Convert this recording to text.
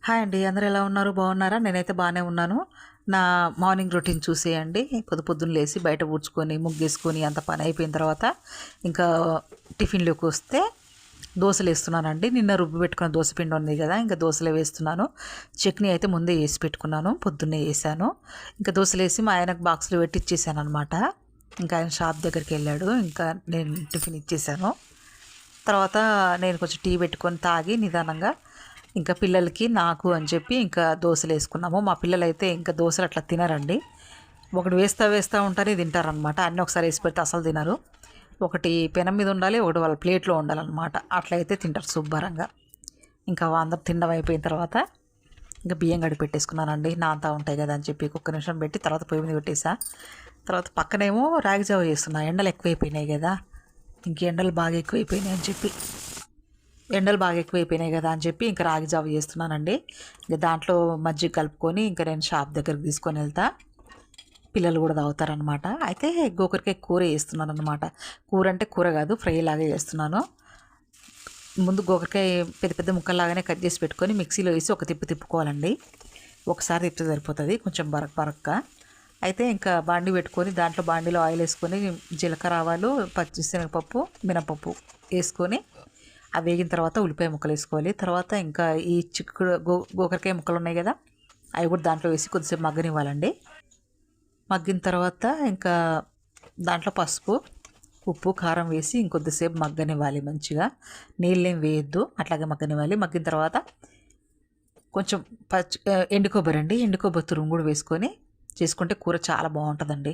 Hi అండి. అందరూ ఎలా ఉన్నారు? బాగున్నారా? నేనైతే బాగానే ఉన్నాను. నా మార్నింగ్ రొటీన్ చూసేయండి. పొద్దున్న లేసి బయట ఊడ్చుకొని, ముగ్గేసుకొని అంత పని అయిపోయిన తర్వాత ఇంకా టిఫిన్‌లోకి వస్తే దోసలేస్తున్నానండి. నిన్న రుబ్బి పెట్టుకున్న దోస పిండి ఉంది కదా! ఇంకా దోసలే వేస్తున్నాను. చట్నీ అయితే ముందే ఏసి పెట్టుకున్నాను. పొద్దున్నే ఏసాను. ఇంకా దోసలేసి మా ఆయనకు బాక్స్‌లో పెట్టి ఇచ్చేసాననమాట. ఇంకా ఆయన షాప్ దగ్గరికెళ్ళాడు. ఇంకా నేను టిఫిన్ ఇచ్చేసాను. తర్వాత నేను కొంచెం టీ పెట్టుకొని తాగి నిదానంగా ఇంకా పిల్లలకి నాకు అని చెప్పి ఇంకా దోశలు వేసుకున్నాము. మా పిల్లలైతే ఇంకా దోశలు అట్లా తినరండి. ఒకటి వేస్తా ఉంటారని తింటారనమాట. అన్నీ ఒకసారి వేసి పెడితే అసలు తినరు. ఒకటి పెనం మీద ఉండాలి, ఒకటి వాళ్ళ ప్లేట్లో ఉండాలన్నమాట. అట్లయితే తింటారు శుభ్రంగా. ఇంకా అందరు తినడం అయిపోయిన తర్వాత ఇంకా బియ్యం గడిగి పెట్టేసుకున్నానండి. నాంతా ఉంటాయి కదా అని చెప్పి ఒక్క నిమిషం పెట్టి తర్వాత పొయ్యి మీద పెట్టేసా. తర్వాత పక్కనేమో రాగి జావ చేస్తున్నా. ఎండలు ఎక్కువైపోయినాయి కదా, ఇంక ఎండలు బాగా ఎక్కువైపోయినాయి అని చెప్పి ఇంకా రాగి జావ చేస్తున్నానండి. ఇంకా దాంట్లో మజ్జిగ కలుపుకొని ఇంకా నేను షాప్ దగ్గరికి తీసుకొని వెళ్తా. పిల్లలు కూడా తాగుతారనమాట. అయితే గోకరకాయ కూర చేస్తున్నాను అనమాట. కూర అంటే కూర కాదు, ఫ్రై లాగా చేస్తున్నాను. ముందు గోకరకాయ పెద్ద పెద్ద ముక్కల్లాగానే కట్ చేసి పెట్టుకొని మిక్సీలో వేసి ఒక తిప్పుకోవాలండి. ఒకసారి తిప్పితే సరిపోతుంది, కొంచెం బరక్గా. అయితే ఇంకా బాండి పెట్టుకొని దాంట్లో బాండీలో ఆయిల్ వేసుకొని జీలకర్ర, ఆవాలు, పచ్చిశనగపప్పు, మినపప్పు వేసుకొని అవి వేగిన తర్వాత ఉల్లిపాయ ముక్కలు వేసుకోవాలి. తర్వాత ఇంకా ఈ గోకరకాయ ముక్కలు ఉన్నాయి కదా, అవి కూడా దాంట్లో వేసి కొద్దిసేపు మగ్గనివ్వాలండి. మగ్గిన తర్వాత ఇంకా దాంట్లో పసుపు, ఉప్పు, కారం వేసి ఇంకొద్దిసేపు మగ్గనివ్వాలి మంచిగా. నీళ్ళేం వేయద్దు, అట్లాగే మగ్గనివ్వాలి. మగ్గిన తర్వాత కొంచెం ఎండు కొబ్బరి తురుము కూడా వేసుకొని చేసుకుంటే కూర చాలా బాగుంటుందండి.